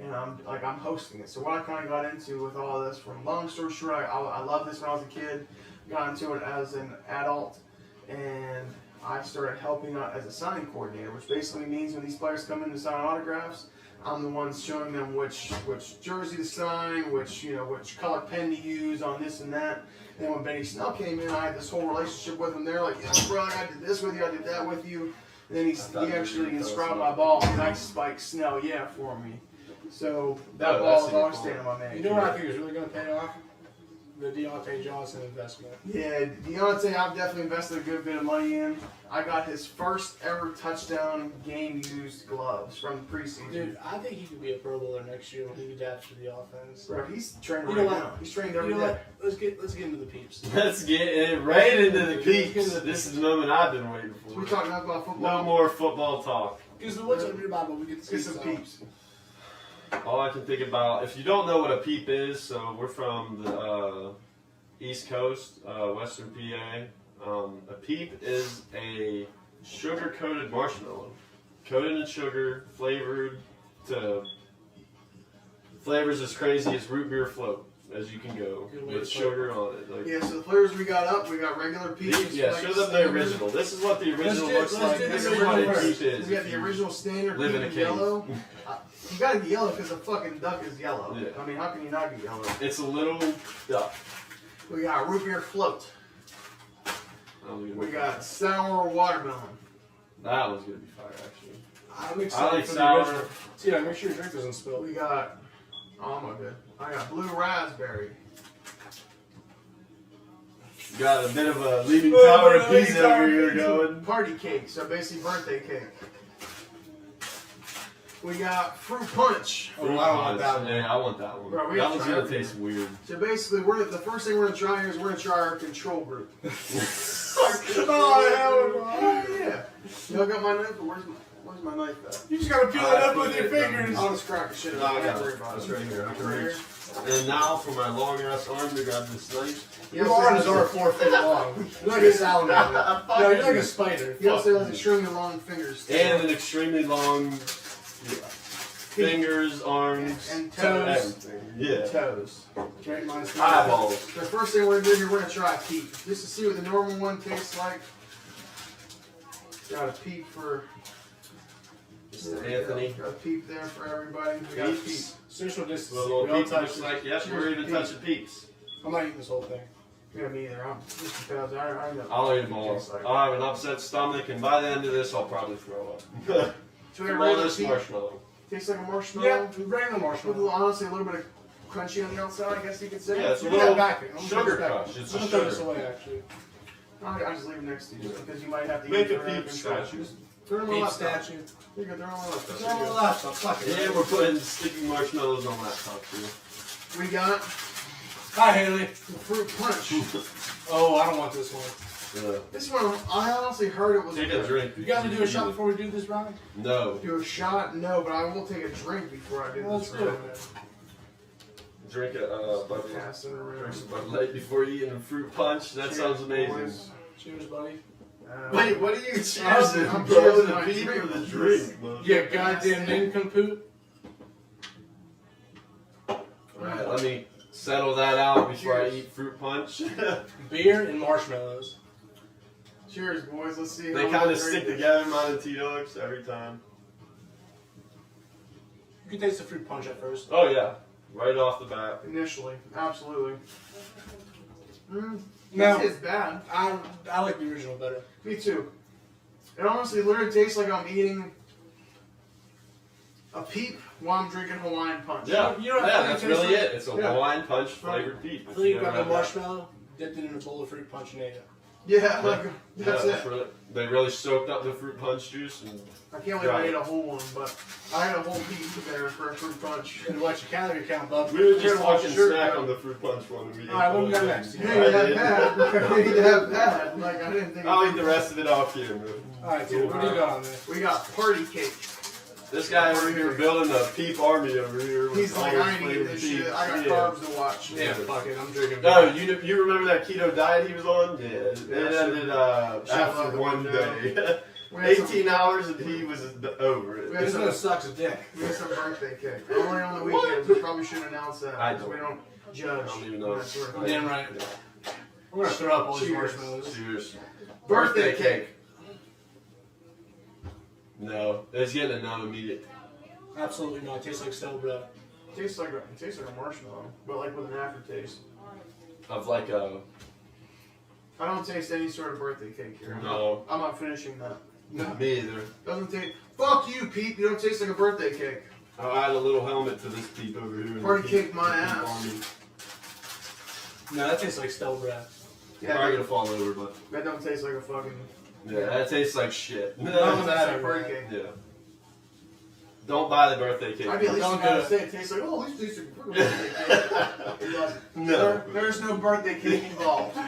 And I'm hosting it. So what I kind of got into with all of this, from long story short, I loved this when I was a kid. Got into it as an adult, and I started helping out as a signing coordinator, which basically means when these players come in to sign autographs, I'm the one showing them which jersey to sign, which color pen to use on this and that. And then when Benny Snell came in, I had this whole relationship with him. They're like, yeah, bro, I did this with you, I did that with you. And then he actually inscribed my ball, and I spiked Snell yeah for me. So that ball is always staying in my man. You know what I think is really going to pay off? The Deontay Johnson investment. Yeah, Deontay, I've definitely invested a good bit of money in. I got his first ever touchdown game used gloves from the preseason. Dude, I think he could be a Pro Bowler next year when he adapts to the offense. Bro, he's training You know right what? now. He's trained You every know day. what? Let's get into the peeps. Let's get it right into the peeps. This is the moment I've been waiting So we for. talking about No football. more football talk. Because what's under your Bible, we get Let's get some peeps. All I can think about, if you don't know what a peep is, so we're from the East Coast, Western PA. A peep is a sugar-coated marshmallow, coated in sugar, flavored to flavors as crazy as root beer float as you can go Good way with to sugar on it. Like, Yeah, so the flavors we got up, we got regular peeps. yeah, like show them the standard. original. This is what the original do- looks let's like. do This the is what a original peep first. is. We got the original standard Live peep in a in cave. yellow. You gotta get yellow because the fucking duck is yellow. Yeah. I mean, how can you not get yellow? It's a little duck. We got root beer float. We got sour watermelon. That one's gonna be fire, actually. I'm I excited like for sour. the original. Tina, make sure your drink doesn't spill. We got, oh my good. I got blue raspberry. Got a bit of a leaving Oh, tower of Leaning pizza Tower over here pizza. going. Party cake, so basically birthday cake. We got fruit punch. Oh, I don't want that one. Yeah, I want that one. Bro, we that have one's tried gonna everything. taste weird. So basically, the first thing we're gonna try here is we're gonna try our control group. Oh yeah. Y'all got my knife, but where's my knife at? You just gotta peel it up with your fingers. I'll just crack the shit No, out I of got it. it. Worry about It's it. right here. I can Right reach. here. And now for my long ass arm to grab this knife. Your Your arms are 4 feet long. You're like a salamander. No, you're like a spider. He also has extremely long fingers. And an extremely long Fingers, arms, And toes. everything. Yeah. Toes. Drink minus Eyeballs. The first thing we're gonna do here, we're gonna try a Peep. Just to see what the normal one tastes like. Got a Peep for Anthony. Got a Peep there for everybody. We got a Peep. Peeps. Social A distance. little We all Peeps touch looks it. like, yep, Cheers, we're even Peeps. touching Peeps. I'm not eating this whole thing. Yeah, me either. I'm just because I know. I'll eat them all. I'll have an upset stomach, and by the end of this, I'll probably throw up. So we From got all regular this Peep. marshmallow. Tastes like a marshmallow. Yeah, regular With marshmallow. honestly a little bit of crunchy on the outside, I guess you could say. Yeah, it's a Give me little that back. I'm sugar gonna throw this crush. back. It's I'm a gonna throw this sugar. away, actually. I'll just leave it next to you because you might have to Make eat a it Peep statue. Throw them on Peep the laptop. statue. You can throw them on the laptop. Throw it on the laptop. Fuck it. Yeah, we're putting sticky marshmallows on laptop too. We got Hi, Haley. the fruit punch. Oh, I don't want this one. This one, I honestly heard it was Take a good. drink. You got to do a shot before we do this round? No. Do a shot? No, but I will take a drink before I do Well, this. let's do it. Drink a Bud Light. Pass it around. Drink some Bud Light before eating a fruit punch. That Cheers, sounds amazing. boys. Cheers, buddy. Wait, what are you cheersing, I'm bro? cheersing The my Peep or drink. the drink? bro? Yeah, goddamn nincompoop. Alright, let me settle that out before I eat fruit punch. Beer and marshmallows. Cheers, boys. Let's see. They how kind we of stick drink this. together, mine and T-Dogs, every time. You can taste the fruit punch at first. Oh yeah, right off the bat. Initially, absolutely. No. This is bad. I like the original better. Me too. It honestly literally tastes like I'm eating a Peep while I'm drinking Hawaiian Punch. Yeah, You know what yeah, I think that's it tastes really like? it. It's a Yeah. Hawaiian Punch flavored Peep. I think you If got ever the had that. marshmallow, dipped it in a bowl of fruit punch and ate it. Yeah, like that's Yeah, it. really, they really soaked up the fruit punch juice and I can't believe I ate a whole one, but I had a whole Peep there for a fruit punch. And watch your calorie count, bub. we were just Here, watch talking your snack shirt, on the fruit punch one. And we ate Alright, what the we got whole next? thing. You I ain't that did. bad. You ain't that bad. Like I didn't think. I'll eat the rest of it off camera. Alright, dude, what do you got on there? We got party cake. This guy over here building a Peep army over here. with He's like, all I his ain't eating flavored this shit. Peeps. I got Yeah. carbs to watch. Yeah, fuck it, I'm drinking beer. Oh, you remember that keto diet he was on? Yeah, it ended after one day. We had some- 18 hours and he was over it. We had This some- one sucks a dick. We had some birthday cake. Only on the weekends. We probably should announce that. I because we don't judge. I don't even know. that sort of thing. Damn right. We're gonna throw up all these Cheers. marshmallows. Cheers. Birthday cake. No, it's getting a no immediate. Absolutely not. It tastes like stale bread. Tastes like a marshmallow, but like with an aftertaste. Of like a I don't taste any sort of birthday cake here. no, I'm not finishing that. me either. Doesn't taste. Fuck you, Pete. You don't taste like a birthday cake. I'll add a little helmet to this Peep over here. Party cake my ass. Army. No, that tastes like stale bread. Probably Yeah, gonna fall over, but that don't taste like a fucking. yeah, that tastes like shit. That No, don't that taste like ain't party right. cake. Yeah. Don't buy the birthday cake. I'd be at least Don't gonna do it. say it tastes like, oh, at least tastes like a birthday cake. It doesn't. No. There's no birthday cake involved.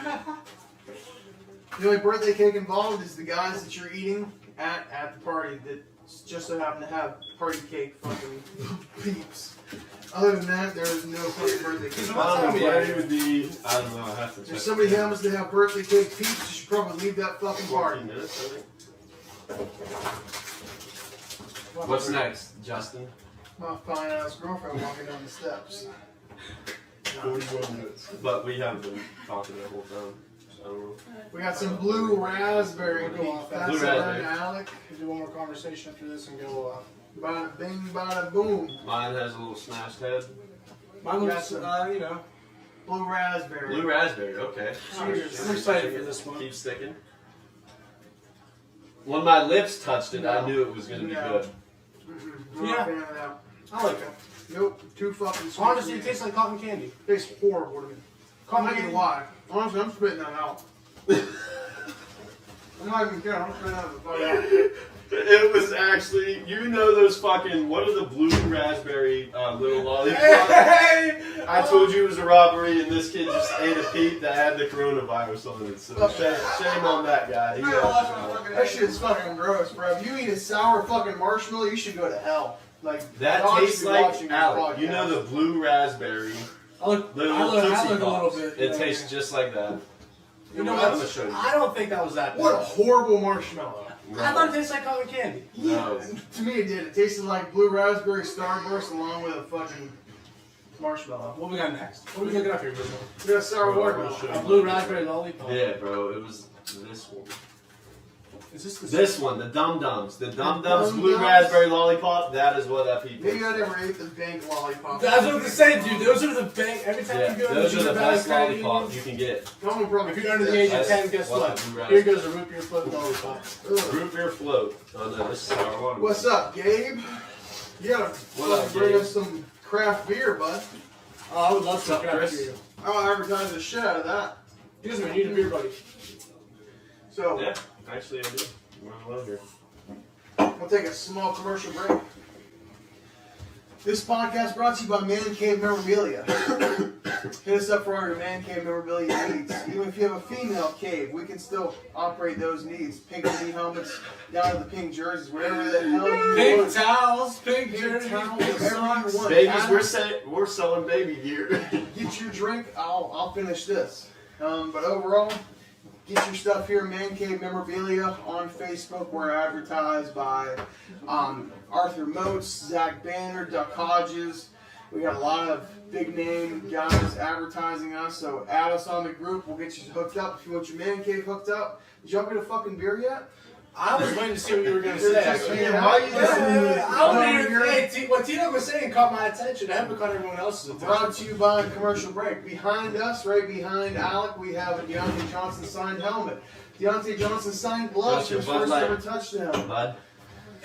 The only birthday cake involved is the guys that you're eating at the party that just so happen to have party cake fucking peeps. Other than that, there is no fucking birthday cake. I don't know what it would be. I don't know. I have to check. If somebody happens to have birthday cake peeps, you should probably leave that fucking 14 party. minutes, I think. What's next, Justin? My fine ass girlfriend walking down the steps. 41 minutes. But we haven't been talking the whole time. So I don't know. We got some blue raspberry Go peeps. off. That's Blue the one, raspberry. Alec. We'll do one more conversation after this and go off. Bada bing, bada boom. Mine has a little smashed head. Mine was, Got you know. Blue raspberry. Blue raspberry, okay. Cheers. I'm excited for this one. Keep sticking. When my lips touched it, I knew it was going to be No. good. I'm not a fan of that. I like it. Nope, too fucking sweet. Honestly, it tastes like cotton candy. tastes horrible to me. Cotton I'm not candy. gonna lie. Honestly, I'm spitting that out. I'm not even kidding. I'm spitting that the fuck out. It was actually, you know those fucking, what are the blue raspberry little lollipops? Hey! I told you it was a robbery and this kid just ate a Peep that had the coronavirus on it. So shame on that guy. He got That shit's fucking gross, bro. If you eat a sour fucking marshmallow, you should go to hell. Like that dogs tastes should be like watching this Alec. You podcast. know the blue raspberry I look, little I look Tootsie a little Pops. bit. It tastes just like that. You know I'm what? gonna show you. I don't think that was that bad. What a horrible marshmallow. No. I thought it tasted like cotton candy. No. To me, it did. It tasted like blue raspberry Starburst along with a fucking marshmallow. What we got next? What are we looking up here, bro? We got sour Bro, watermelon. I'll show A you. blue raspberry lollipop. Yeah, bro, it was this one. Is this the This one, the Dum Dums. The Dum Dums Dum blue Dums? raspberry lollipop, that is what that Peep Maybe is. I never ate the bank lollipop. That's what I'm saying, dude. Those are the bang. Every time Yeah, you go to those are the Junior Valley best Credit lollipops Union, you can get. No one probably if you're under the age of That's 10, guess what what? the blue Here raspberry- goes a root beer float lollipop. Ugh. Root beer float. Oh no, this is sour water. What's up, Gabe? You gotta What up, bring Gabe? us some craft beer, bud. Oh, I would love to What's up, craft Chris? beer. I'll advertise the shit out of that. He doesn't need a beer buddy. So, Yeah, actually I do. We're alone here. we'll take a small commercial break. This podcast brought to you by Man Cave Memorabilia. Hit us up for our Man Cave Memorabilia needs. Even if you have a female cave, we can still operate those needs. Pink knee helmets, down to the pink jerseys, whatever the hell you Pink want. towels, pink Pink jerseys, towels, pink whatever socks. you want. Babies, we're selling baby gear. Get your drink. I'll finish this. But overall, get your stuff here. Man Cave Memorabilia on Facebook. We're advertised by Arthur Moats, Zach Banner, Duck Hodges. We got a lot of big name guys advertising us. So add us on the group. We'll get you hooked up. If you want your Man Cave hooked up, did y'all get a fucking beer yet? I was waiting to see what you were going to You're say. texting me, why you I want to hear what Tino was saying caught my attention. I haven't caught everyone else's attention. Brought to you by a commercial break. Behind us, right behind Alec, we have a Deontay Johnson signed helmet. Deontay Johnson signed gloves. That's His your Bud first Light. ever touchdown. Bud.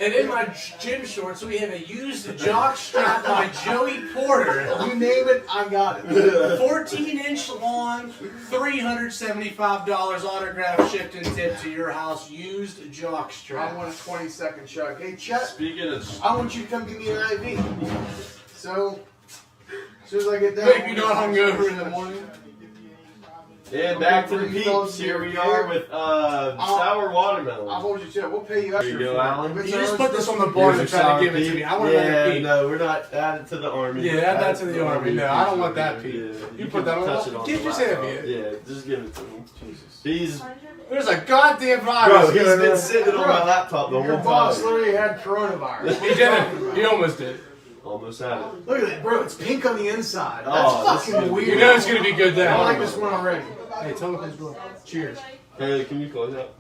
And in my gym shorts, we have a used jock strap by Joey Porter. You name it, I got it. 14-inch long, $375 autograph shipped and tipped to your house. Used jock I strap. want a 20-second chug. Hey, Chet, Speaking of I want you to come give me an IV. So, as soon as I get down. Maybe you're not hungover in the morning. and back to the Peeps. Here we are with sour I'll watermelon. hold you to it. We'll pay you extra. Here you go, for it. Alan. If it's You just ours, put this on the board and try to give it to me. I want another Yeah, Peep. no, we're not adding to the army. Yeah, add that to the army. No, I don't want that Peep. Peep. Yeah, You put that on touch the- it on Keep the your laptop. hand, Yeah, just give it to him. He's There's a goddamn bro. virus. He's going been on. sitting on my laptop the Your whole boss time. literally had coronavirus. He did it. He almost did. Almost had it. Look at that, bro. It's pink on the inside. That's Oh, this is fucking good. weird. You know it's gonna be good I then. like this one already. Hey, tell me who's going. Cheers. Hey, can you close that?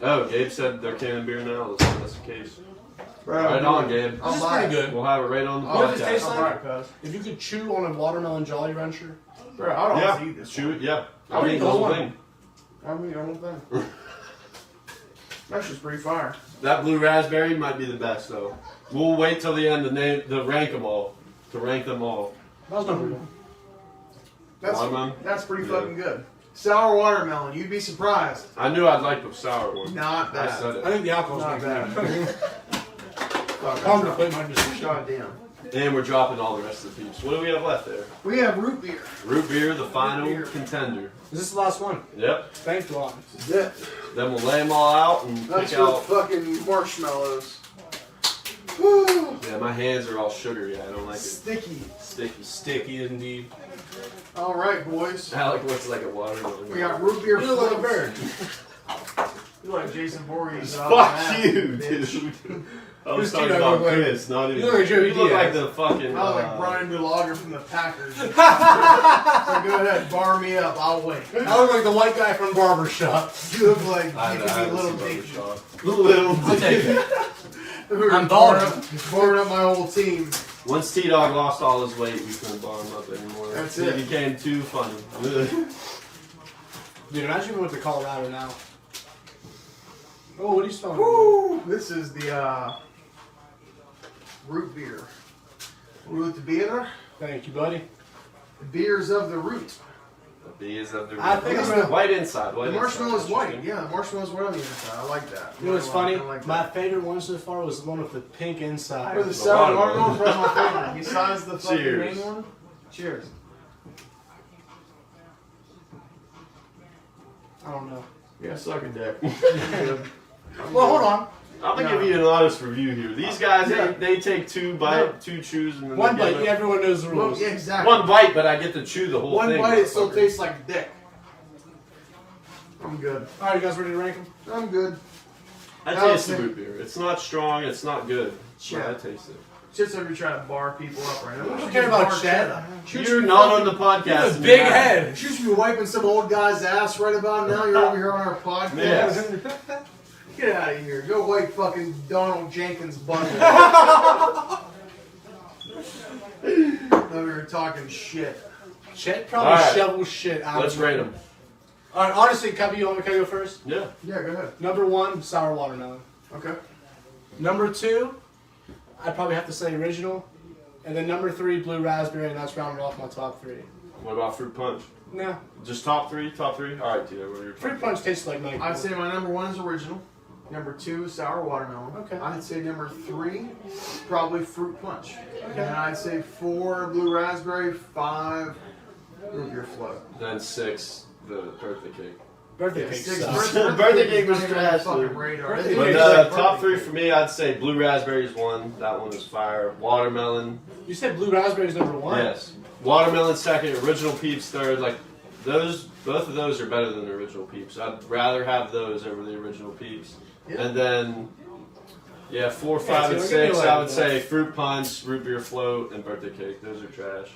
Oh, Gabe said they're canning beer now. That's the case. Bro, Right on, Gabe. This is buy pretty it. good. We'll have it right on the What does it podcast. taste All like? right, cuz. If you could chew on a watermelon Jolly Rancher, Bro, I don't Yeah, eat this. chew it. Yeah, I'll eat the whole one. thing. I mean, I don't think. That's just pretty fire. That blue raspberry might be the best though. We'll wait till the end to rank them all. To rank them all. that was number one. That's, that's pretty Yeah. fucking good. Sour watermelon. You'd be surprised. I knew I'd like the sour one. Not I bad. said I it. think the alcohol's Not not bad. bad. Contemplate my decision. God damn. And we're dropping all the rest of the Peeps. What do we have left there? We have root beer. Root beer, the final beer. contender. Is this the last one? Yep. Thank God. This is it. Then we'll lay them all out and That's pick with out. fucking marshmallows. Woo. Yeah, my hands are all sugary. I don't like it. Sticky. Sticky. Sticky indeed. All right, boys. Alec looks like a watermelon. We got root beer. You look like a floats. bird. You like Jason Voorhees. Fuck you, dude. I was Who's talking Tito about look like? Chris, not even. You look like Joey You look like Diaz. the fucking. I look like Brian Bulager from the Packers. So go ahead, bar me up. I'll wait. I look like the white guy from Barbershop. You look like I you know, could I be Little haven't Dicky. seen Barbershop. Little I'll take Dicky. it. I'm bald. Boring up my whole team. Once T-Dog lost all his weight, we couldn't bar him up anymore. That's He it. became too funny. Dude, imagine if we went to Colorado now. Oh, what are you smelling? Woo! This is the root beer. Root beer. Thank you, buddy. The beers of the root. The B is up there. I think I'm White gonna- white inside. White The marshmallow's inside. white. Yeah, the marshmallow's white on the inside. I like that. You know what's funny? I like My that. favorite one so far was the one with the pink inside. For the The sour watermelon. watermelon, probably my favorite. Besides the fucking Cheers. main one. Cheers. I don't know. Yeah, suck a dick. Well, hold on. I'm gonna No. give you an honest review here. These guys, Yeah. they take two chews, and then One they give bite, it- everyone knows the Well, rules. yeah, exactly. One bite, but I get to chew the whole One thing. bite, it still motherfucker. tastes like dick. I'm good. All right, you guys ready to rank them? I'm good. I taste the root beer. It's not strong. It's not good. Yeah. But I taste it. Just so you're trying to bar people up right now. I don't care about Chad. You're not on the podcast. Big head. You should be wiping some old guy's ass right about now. You're over here on our podcast. Yes. Get out of here. Go wipe fucking Donald Jenkins' butt. We were talking shit. Chet probably All right. shovels shit out Let's of rate them. All right, honestly, can I go first? Yeah. Yeah, go ahead. Number 1, sour watermelon. Okay. Number 2, I'd probably have to say original. And then number 3, blue raspberry, and that's rounding off my top 3. What about fruit punch? No, Just top three? Top three? All right, Tito. What are your top fruit three? punch tastes like Nike. I'd say my number 1 is original. Number 2 is sour watermelon. Okay. I'd say number 3, probably fruit punch. Okay. And I'd say 4, blue raspberry. 5, root beer float. Then 6, the birthday cake. Birthday cake 6, sucks. Birthday cake was not even on trash, the fucking dude. radar. Birthday But cake top three for me, I'd say blue raspberries 1. That one is fire. Watermelon, You said blue raspberry's number 1? yes. Watermelon 2nd. Original Peeps 3rd. Like those, both of those are better than the original Peeps. I'd rather have those over the original Peeps. Yeah. And then, yeah, 4, 5, so and we're 6. gonna go I would like say fruit punch, root beer float, and birthday cake. Those are trash.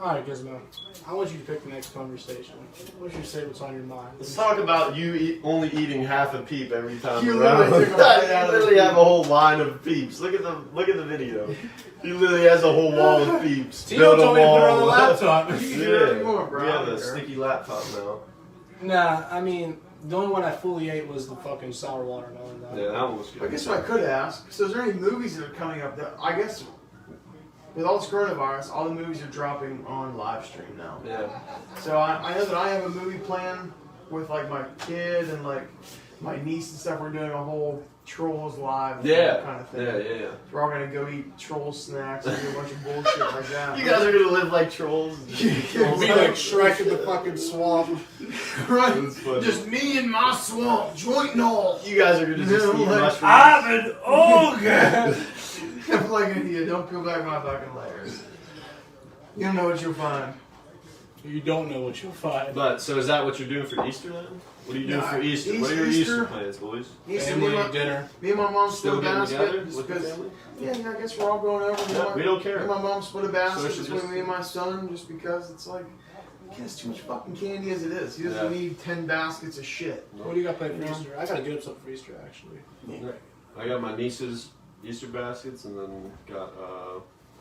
Alright, Gizmo. I want you to pick the next conversation. I want you to say what's on your mind. Let's talk about you only eating half a peep every time You around. literally took a bite You out of the literally have peep. a whole line of peeps. Look at the video. He literally has a whole wall of peeps. Tito Build a told me to put it on the wall. laptop. You can do whatever you want, bro. We have I a don't care. sticky laptop now. Nah, I mean, the only one I fully ate was the fucking sour watermelon. Though. Yeah, that one was I good. guess what I could ask, so is there any movies that are coming up that, I guess, with all this coronavirus, all the movies are dropping on live stream now. Yeah. So I know that I have a movie plan with like my kid and like my niece and stuff. We're doing a whole Trolls live Yeah. kind of thing. Yeah. We're all gonna go eat troll snacks and do a bunch of bullshit like that. You guys are gonna live like trolls. Be like Shrek in the fucking swamp. right? That's funny. Just me and my swamp, joint and all. You guys are gonna just No, eat like, mushrooms. I'm an ogre! I'm like an idiot. Don't peel back my fucking layers. You don't know what you'll find. You don't know what you'll find. But so is that what you're doing for Easter then? What are you doing Nah, for Easter? What are your Easter plans, boys? Family dinner. Me and my mom Still split a getting together basket. with the Because, family? yeah, I guess we're all going over. Yeah, we don't care. Me and my mom split a basket Social between me distance. and my son just because it's like, he has too much fucking candy as it is. He doesn't Yeah. need 10 baskets of shit. What do you got planned for Easter? I gotta get up something for Easter actually. I got my niece's Easter baskets and then got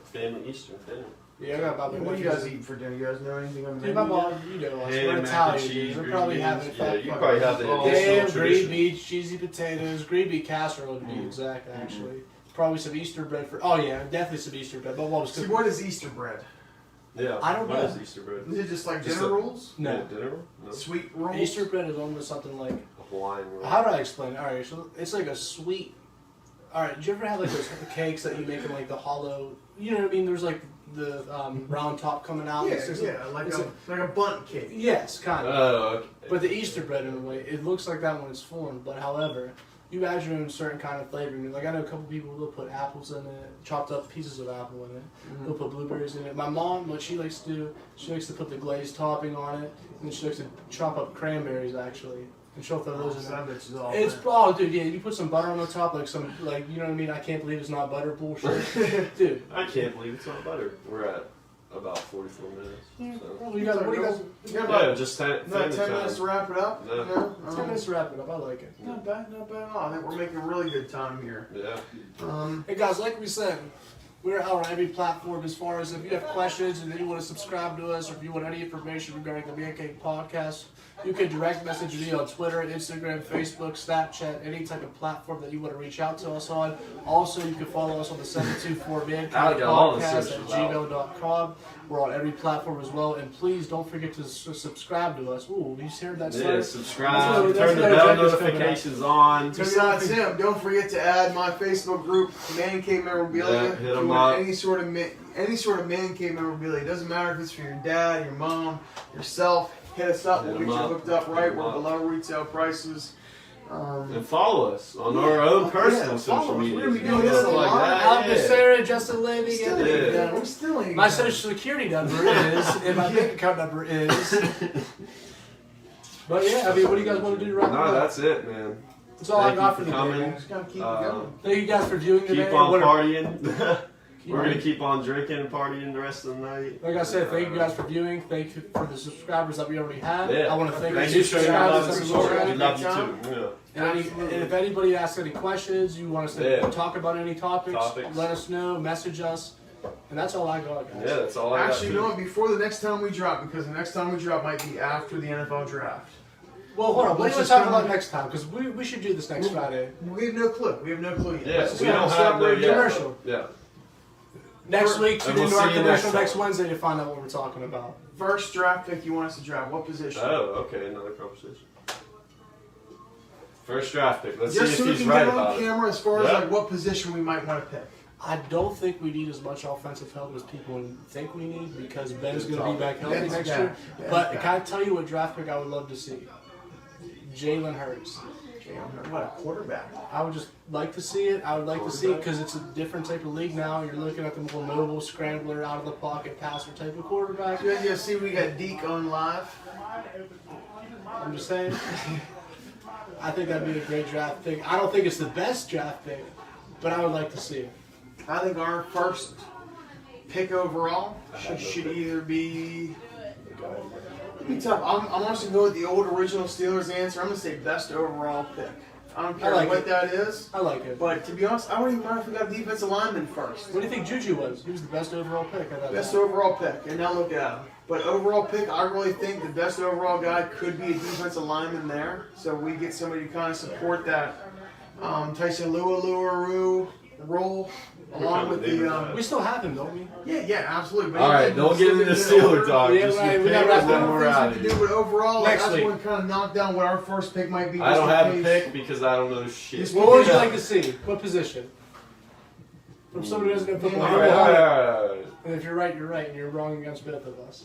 family Easter dinner. Yeah, I got about What do you guys eat for dinner? You guys know anything on the Dude, my menu? mom, you know us. Ham, We're mac and Italian. cheese, Dude. We're green probably beans. having Yeah, you fucking probably have the Oh, ham, additional green tradition. beans, cheesy potatoes, green bean casserole to be exact, actually. Probably some Easter bread for. Oh yeah, definitely some Easter bread. But what was See, cooking? what is Easter bread? Yeah. I don't What know. is Easter bread? Is it just like Just dinner a- rolls? No. Yeah, dinner roll? No. Sweet rolls? Easter bread is almost something like. A Hawaiian roll. How do I explain it? All right, so it's like a sweet. All right, did you ever have like those cakes that you make in like the hollow? You know what I mean? There's like the round top coming out. Yeah, It's just- yeah, like it's like a bundt cake. Yes, kind of. Oh, okay. But the Easter bread, in a way, it looks like that when it's formed. But however, you add your own certain kind of flavoring. Like I know a couple people will put apples in it, chopped up pieces of apple in it. They'll put blueberries in it. My mom, what she likes to do, she likes to put the glazed topping on it, and then she likes to chop up cranberries actually, and she'll throw those in there. That bitch is all It's in. oh, dude, yeah. You put some butter on the top, like some, like you know what I mean. I can't believe it's not butter bullshit, dude. I can't believe it's not butter. We're at about 44 minutes. So. What do you guys? What do you guys? You got about Yeah, just 10 about 10 minutes to wrap it up? No. No? 10 minutes to wrap it up. I like it. Not bad at all. I think we're making really good time here. Yeah. Hey guys, like we said, we're out on every platform as far as if you have questions and then you want to subscribe to us or if you want any information regarding the Man Cave podcast, you can direct message me on Twitter, Instagram, Facebook, Snapchat, any type of platform that you want to reach out to us on. Also, you can follow us on the 724 Man Cave I got all the podcast at socials out. gmail.com. We're on every platform as well. And please don't forget to subscribe to us. Ooh, you heard that, Yeah, sir? subscribe, That's turn the what bell Jack is coming notifications on. Besides him, don't forget to add my Facebook group, Man Cave Memorabilia. Yeah, If hit you 'em want up. any sort of Man Cave memorabilia. It doesn't matter if it's for your dad, your mom, yourself. Hit us up. Hit We'll 'em get you up. hooked up right. Hit 'em We're up. below retail prices. And follow us on our own personal yeah, social follow us. media. We're gonna be doing this a like lot. that. I'm Yeah. Sarah, Justin Levy. Still and- ain't Yeah. done. We still ain't My done. social security number is, and my bank account number is. But yeah, I mean, what do you guys want to do to wrap it No, up? that's it, man. That's all I Thank got you for for the coming. day, man. Just gotta keep it going. Thank you guys for viewing today. Keep on What a- partying. We're gonna keep on drinking and partying the rest of the night. Like I said, thank you guys for viewing. Thank you for the subscribers that we already have. Yeah. I want to thank Thank the new you for your subscribers love that and we support. already We have. love you too. Yeah. And if anybody asks any questions, you want us to Yeah. talk about any topics, let us know, message us. And that's all I got, guys. Yeah, that's all I got. Actually, you know too. what? Before the next time we drop, because the next time we drop might be after the NFL draft. Well, hold on. What Let's are you just talking kinda- about next time? Because we should do this next Friday. We have no clue. We have no clue yet. Yeah, Let's just we kinda don't have no separate yet. commercial. Yeah. Next week, tune And we'll into our see you commercial next next time. Wednesday to find out what we're talking about. First draft pick you want us to draft. What position? Oh, okay, another conversation. First draft pick. Let's Just see so if we he's can right get on about it. camera as far as Yeah. like what position we might want to pick. I don't think we need as much offensive help as people think we need because Ben's going to be back healthy Ben's next back. year. Ben's But back. can I tell you what draft pick I would love to see? Jalen Hurts. What a quarterback. I would just like to see it. I would like to see it because it's a different type of league now. You're looking at the more mobile, scrambler, out of the pocket, passer type of quarterback. You guys see we got Deke on live. I'm just saying. I think that'd be a great draft pick. I don't think it's the best draft pick, but I would like to see it. I think our first pick overall should either be. It'd be tough. I'm honestly going with the old original Steelers answer. I'm gonna say best overall pick. I don't care I like what it. that is. I like it. But to be honest, I wouldn't even mind if we got defensive lineman first. What do you think Juju was? He was the best overall pick. I thought Best that. overall pick, and now look at him. But overall pick, I really think the best overall guy could be a defensive lineman there. So we get somebody to kind of support that Tyson Luaru role, along with the. We still have him, don't we? Yeah, absolutely. But All right, don't get into the Steeler talk. Yeah, Just right, your we pick gotta wrap and it then up. we're out of do, here. but overall, Next that's week. what kind of knock down what our first pick might be. I don't just have in a case. pick because I don't know shit. Just- What would you like to see? What position? From somebody who doesn't know football. All right, all right, all right. And if you're right, you're right, and you're wrong against both of us.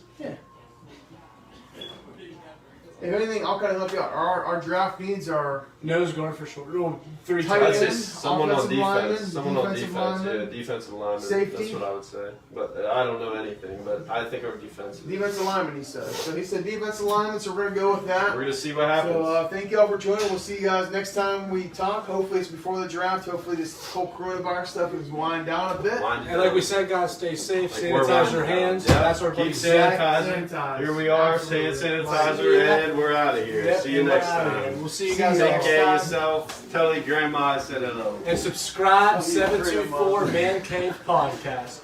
If anything, I'll kind of help you out. Our draft needs are Nose guard for sure. Oh, 3 Tight tight That's end, ends. just someone on offensive defense. lineman, Someone on defensive defense. lineman, Yeah, defensive lineman. safety. That's what I would say. But I don't know anything. But I think our defense. defensive lineman. He said. So he said defensive lineman. So we're gonna go with that. We're gonna see what happens. So thank y'all for joining. We'll see you guys next time we talk. Hopefully it's before the draft. Hopefully this whole coronavirus stuff is winding down a bit. Wind it And like down. we said, guys, stay safe, Like we're sanitize winding your down. hands. Yeah. That's our Keep buddy Zach. sanitizing. Sanitize. Here we are, Absolutely. hand sanitizer, Yeah. and we're out of here. Yep, See you and we're next outta here. time. We'll see you See guys you Take next care of time. yourself. Tell your grandma I said hello. And subscribe, I'll be free 724 tomorrow. Man Cave Podcast.